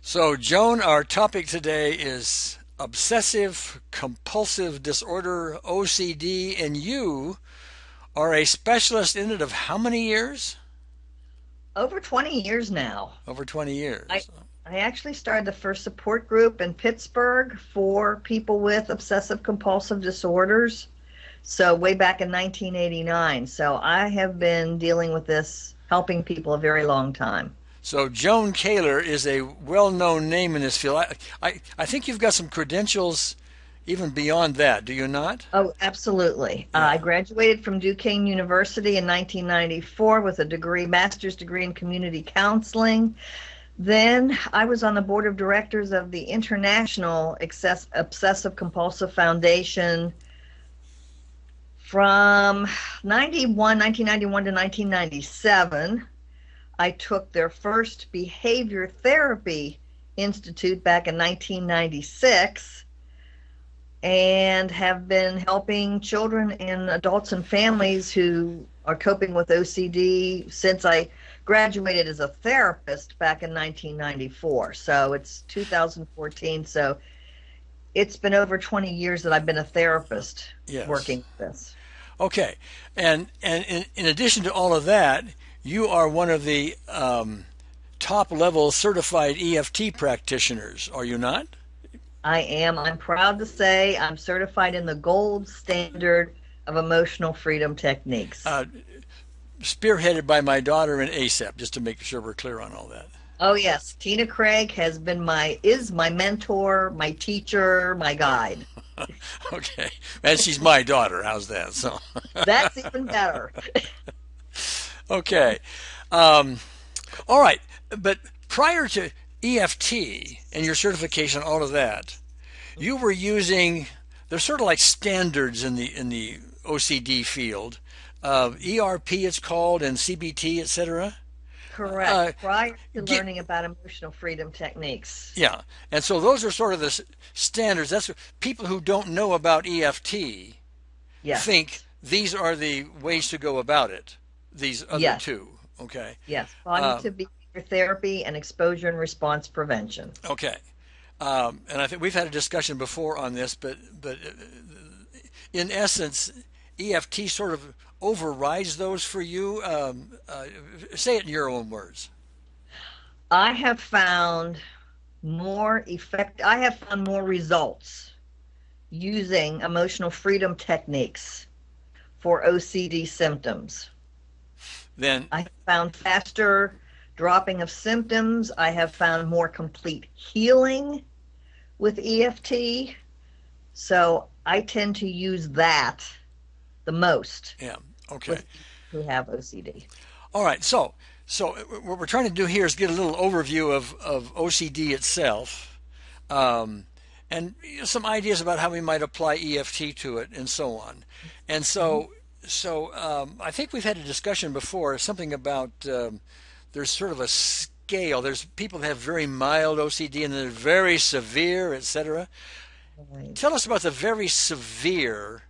So, Joan, our topic today is obsessive compulsive disorder, OCD, and you are a specialist in it of how many years? Over 20 years now. Over 20 I years. I actually started the first support group in Pittsburgh for people with obsessive compulsive disorders. So way back in 1989. So I have been dealing with this, helping people a very long time. So, Joan Kaler is a well known name in this field. I think you've got some credentials even beyond that, do you not? Oh, absolutely. I Yeah. graduated from Duquesne University in 1994 with a master's degree in community counseling. Then I was on the board of directors of the International Obsessive Compulsive Foundation from 1991 to 1997. I took their first behavior therapy institute back in 1996 and have been helping children and adults and families who are coping with OCD since I graduated as a therapist back in 1994. So it's 2014. So it's been over 20 years that I've been a therapist Yes. working with this. Okay. And in addition to all of that, you are one of the top level certified EFT practitioners, are you not? I am. I'm proud to say I'm certified in the gold standard of emotional freedom techniques. Uh, Spearheaded by my daughter in ASAP, just to make sure we're clear on all that. Oh yes, Tina Craig is my mentor, my teacher, my guide. Okay. And she's my daughter. How's that? So, That's even better. okay. Um, all right. But prior to EFT and your certification, all of that, you were using, they're sort of like standards in the OCD field. ERP it's called, and CBT, etc. Correct. Uh, Prior to get learning about emotional freedom techniques. Yeah, and so those are sort of the standards. That's people who don't know about EFT think Yes. these are the ways to go about it. These other Yes. two, okay, Yes. uh, Cognitive behavior therapy and exposure and response prevention. okay. And I think we've had a discussion before on this, but in essence, EFT sort of overrides those for you. Say it in your own words. I have found I have found more results using emotional freedom techniques for OCD symptoms. Then, I have found faster dropping of symptoms. I have found more complete healing with EFT. So I tend to use that the most yeah, okay. with people who have OCD. All right, so what we're trying to do here is get a little overview of OCD itself, um, and some ideas about how we might apply EFT to it, and so on. And Mhm. so I think we've had a discussion before, something about there's sort of a scale. There's people that have very mild OCD and then very severe, etc. Right. Tell us about the very severe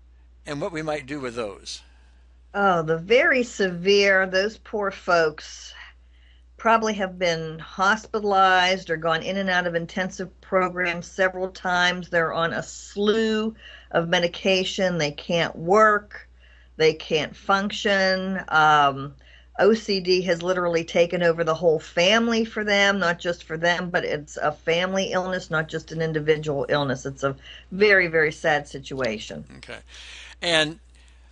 and what we might do with those. Oh, the very severe, those poor folks probably have been hospitalized or gone in and out of intensive programs several times. They're on a slew of medication. They can't work. They can't function. OCD has literally taken over the whole family for them, not just for them, but it's a family illness, not just an individual illness. It's a very, very sad situation. Okay, and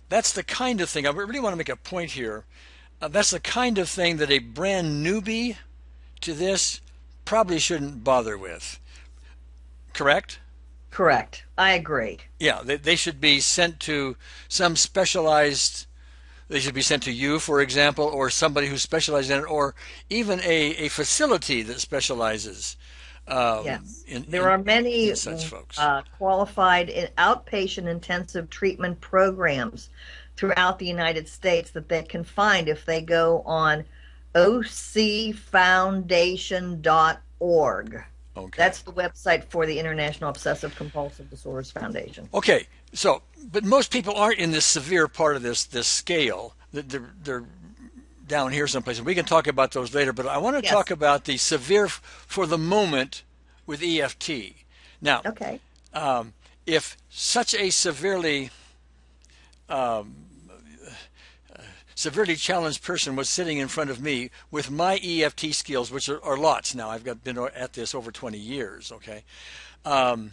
that's the kind of thing, I really want to make a point here. That's the kind of thing that a brand newbie to this probably shouldn't bother with. Correct? Correct. I agree. Yeah, they should be sent to some specialized, they should be sent to you, for example, or somebody who specializes in it, or even a facility that specializes Yes. in, There are in many such folks. qualified outpatient intensive treatment programs throughout the United States that they can find if they go on ocfoundation.org. Okay. That's the website for the International Obsessive Compulsive Disorders Foundation. Okay, but most people aren't in this severe part of this scale. They're down here someplace, and we can talk about those later. But I want to talk Yes. about the severe for the moment with EFT. Now, Okay. if such a severely challenged person was sitting in front of me with my EFT skills, which are lots now. Been at this over 20 years. Okay, um,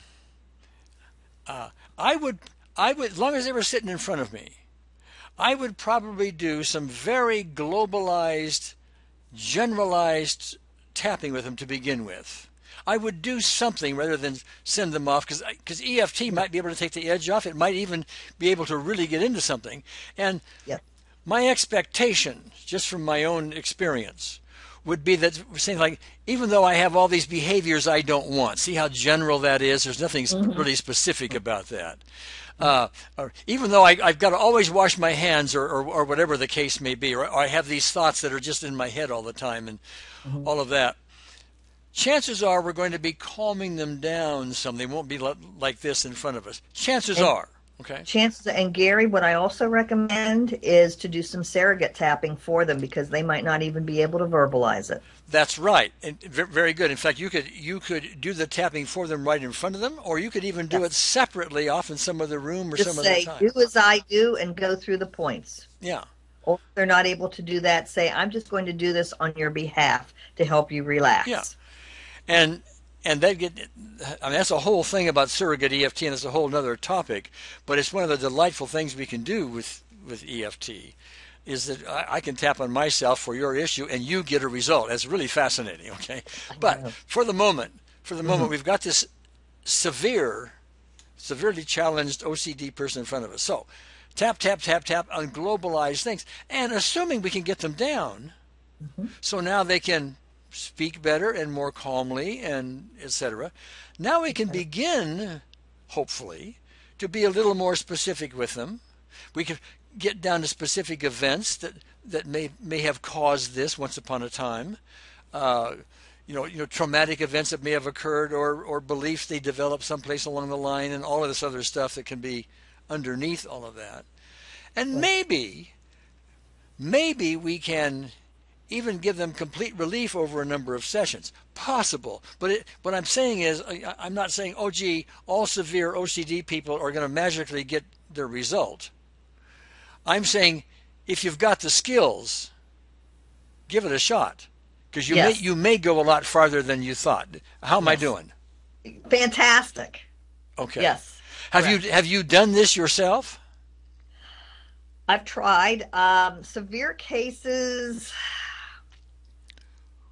I would, as long as they were sitting in front of me, I would probably do some very globalized, generalized tapping with them to begin with. I would do something rather than send them off because EFT might be able to take the edge off. It might even be able to really get into something. And Yes. my expectation, just from my own experience, would be that saying like, even though I have all these behaviors I don't want, see how general that is? There's nothing Mm-hmm. really specific about that. Or even though I've got to always wash my hands or whatever the case may be, or I have these thoughts that are just in my head all the time and Mm-hmm. all of that, chances are we're going to be calming them down some. They won't be like this in front of us. Chances And are. Okay. chances, and Gary, what I also recommend is to do some surrogate tapping for them because they might not even be able to verbalize it. That's right, and very good. In fact, you could do the tapping for them right in front of them, or you could even do it Yes. separately, off in some other room or some Just other say, time. do as I do and go through the points. Yeah, Or if they're not able to do that, say, I'm just going to do this on your behalf to help you yeah, relax. and I mean that's a whole thing about surrogate EFT, and it's a whole other topic. But it's one of the delightful things we can do with EFT. Is that I can tap on myself for your issue and you get a result. That's really fascinating. Okay, I but know. for the moment, we've got this severely challenged OCD person in front of us. So tap, tap, tap, tap on globalized things. And assuming we can get them down, Mhm. so now they can speak better and more calmly and etc. Now we can Okay. begin, hopefully, to be a little more specific with them. We can get down to specific events that may have caused this once upon a time. Uh, traumatic events that may have occurred, or beliefs they developed someplace along the line, and all of this other stuff that can be underneath all of that. And Right. maybe we can even give them complete relief over a number of sessions. Possible, but what I'm saying is, I'm not saying, oh gee, all severe OCD people are going to magically get their result. I'm saying, if you've got the skills, give it a shot, because you may Yes. you may go a lot farther than you thought. How am I Yes. doing? Fantastic. Okay. Yes. Have you Correct. have you done this yourself? I've tried. Severe cases,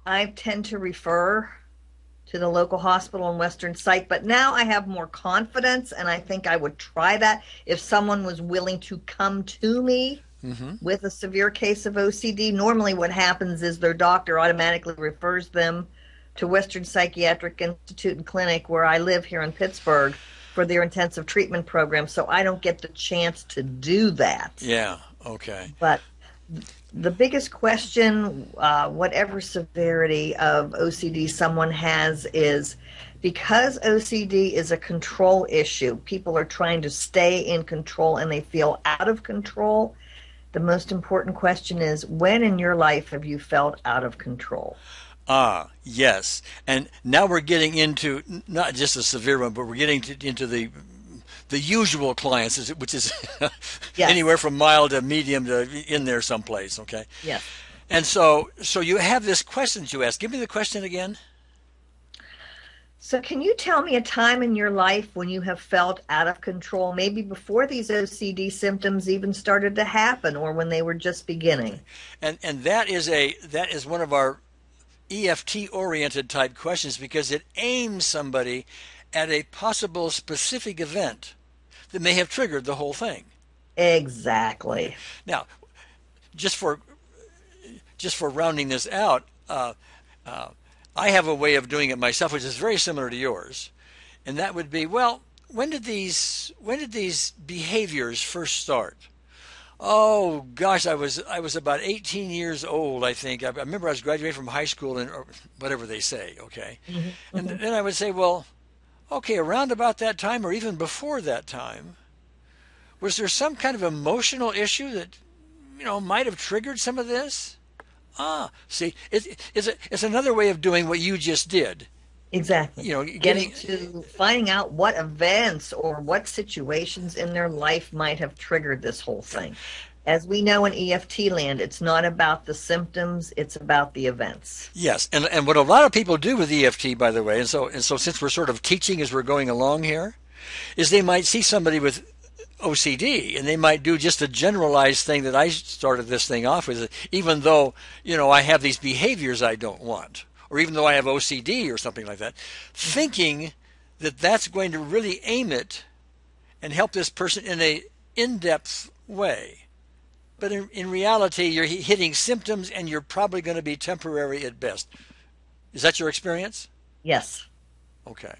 I tend to refer to the local hospital in Western Psych, but now I have more confidence and I think I would try that if someone was willing to come to me Mm-hmm. with a severe case of OCD. Normally, what happens is their doctor automatically refers them to Western Psychiatric Institute and Clinic, where I live here in Pittsburgh, for their intensive treatment program. So I don't get the chance to do that. Yeah. Okay. But the biggest question, whatever severity of OCD someone has, is because OCD is a control issue, people are trying to stay in control and they feel out of control. The most important question is, when in your life have you felt out of control? Ah, yes. And now we're getting into not just a severe one, but we're getting into the usual clients, which is Yes, anywhere from mild to medium to in there someplace. Okay. yes. And so you have this question that you ask. Give me the question again. So, can you tell me a time in your life when you have felt out of control, maybe before these OCD symptoms even started to happen or when they were just beginning? And that is one of our EFT oriented type questions because it aims somebody at a possible specific event that may have triggered the whole thing. Exactly. Now, just for rounding this out, uh, I have a way of doing it myself, which is very similar to yours, and that would be, well, when did these behaviors first start? Oh gosh, I was about 18 years old, I think. I remember I was graduating from high school and or whatever they say, okay. Hmm. And Hmm. then I would say, well, okay, around about that time or even before that time, was there some kind of emotional issue that might have triggered some of this? See, it's another way of doing what you just did. Exactly. You know, Getting getting, to finding out what events or what situations in their life might have triggered this whole yeah. thing. As we know in EFT land, it's not about the symptoms, it's about the events. Yes, and what a lot of people do with EFT, by the way, and so since we're sort of teaching as we're going along here, is they might see somebody with OCD and they might do just a generalized thing that I started this thing off with, even though I have these behaviors I don't want, or even though I have OCD or something like that, thinking that that's going to really aim it and help this person in a in-depth way. But in reality, you're hitting symptoms and you're probably going to be temporary at best. Is that your experience? Yes. Okay.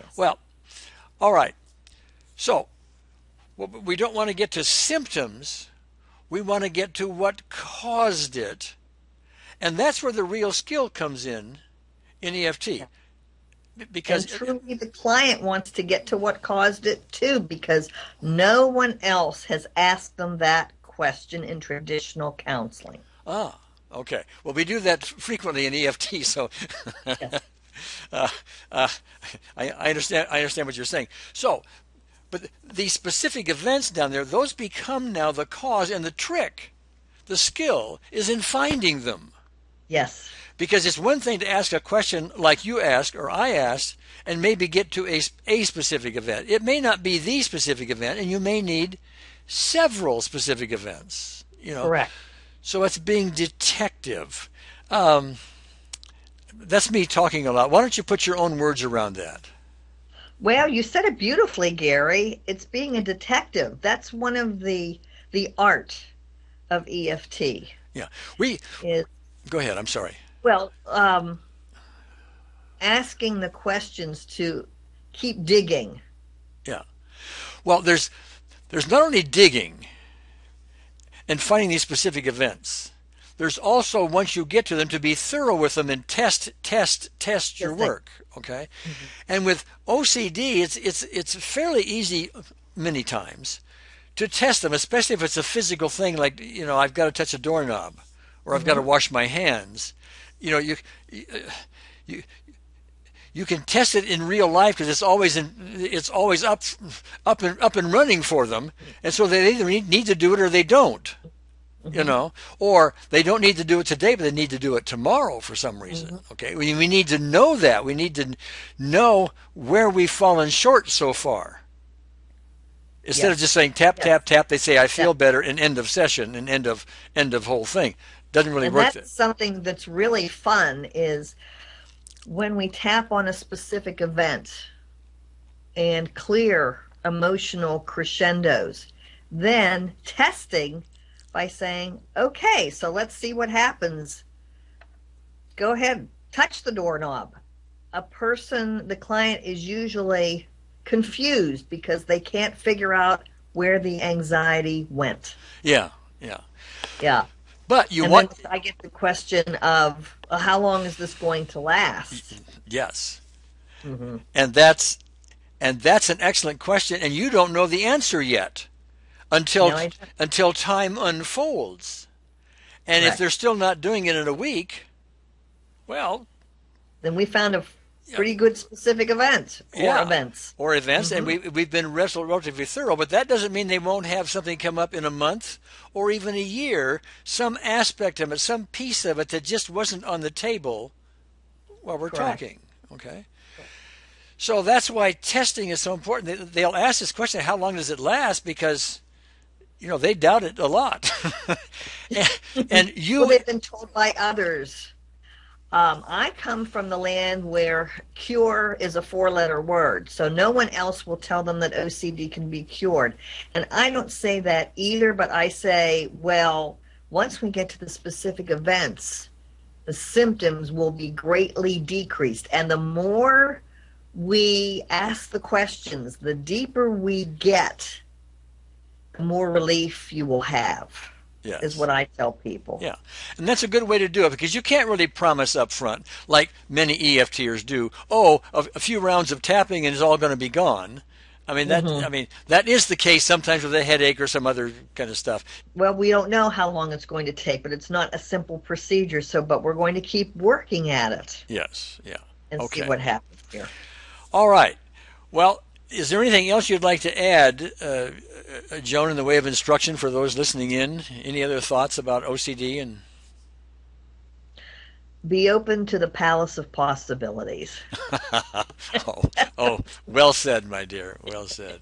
Yes. Well, all right. So we don't want to get to symptoms. We want to get to what caused it. And that's where the real skill comes in EFT. Yeah. And Because, truly, the client wants to get to what caused it too, because no one else has asked them that question in traditional counseling. okay. Well, we do that frequently in EFT, so Yes. uh, uh, I understand. I understand what you're saying. So, but these specific events down there, those become now the cause, and the trick, the skill, is in finding them. Yes. Because it's one thing to ask a question like you asked or I asked, and maybe get to a specific event. It may not be the specific event, and you may need several specific events. Correct. So it's being detective. That's me talking a lot. Why don't you put your own words around that? Well, you said it beautifully, Gary. It's being a detective. That's one of the art of EFT. Yeah, we Is go ahead. I'm sorry. well, asking the questions to keep digging. Yeah. Well, there's not only digging and finding these specific events. There's also, once you get to them, to be thorough with them and test your Yes, work. Okay. And with OCD, it's fairly easy many times to test them, especially if it's a physical thing, like I've got to touch a doorknob or I've got to wash my hands. You you can test it in real life because it's always up and running for them, and so they either need to do it or they don't. Or they don't need to do it today, but they need to do it tomorrow for some reason. Okay, we need to know that. We need to know where we've fallen short so far. Instead of just saying tap, tap, tap, they say I feel better, and end of session, and end of whole thing. Doesn't really And work. that's something that's really fun is when we tap on a specific event and clear emotional crescendos, then testing by saying, okay, so let's see what happens. Go ahead, touch the doorknob. The client is usually confused because they can't figure out where the anxiety went. Yeah. Yeah. But Then I get the question of, well, how long is this going to last? Yes. Mm-hmm. And that's an excellent question, and you don't know the answer yet until time unfolds. And if they're still not doing it in a week, well, then we found a pretty good specific event or events. And we've been relatively thorough, but that doesn't mean they won't have something come up in a month or even a year, some aspect of it, some piece of it that just wasn't on the table while we're talking. Okay? So that's why testing is so important. They'll ask this question, how long does it last? Because they doubt it a lot. and Well, they've been told by others. I come from the land where cure is a 4-letter word, so no one else will tell them that OCD can be cured. And I don't say that either, but I say, well, once we get to the specific events, the symptoms will be greatly decreased. And the more we ask the questions, the deeper we get, the more relief you will have. Yes. Is what I tell people. Yeah, and that's a good way to do it because you can't really promise up front, like many EFTers do, a few rounds of tapping and it's all going to be gone. Hmm. I mean that is the case sometimes with a headache or some other kind of stuff. Well, we don't know how long it's going to take, but it's not a simple procedure. So, but we're going to keep working at it Yes, yeah. and see Okay. what happens here. All right. Well, is there anything else you'd like to add, Joan, in the way of instruction for those listening in? Any other thoughts about OCD? And Be open to the palace of possibilities. oh, oh, well said, my dear. Well said.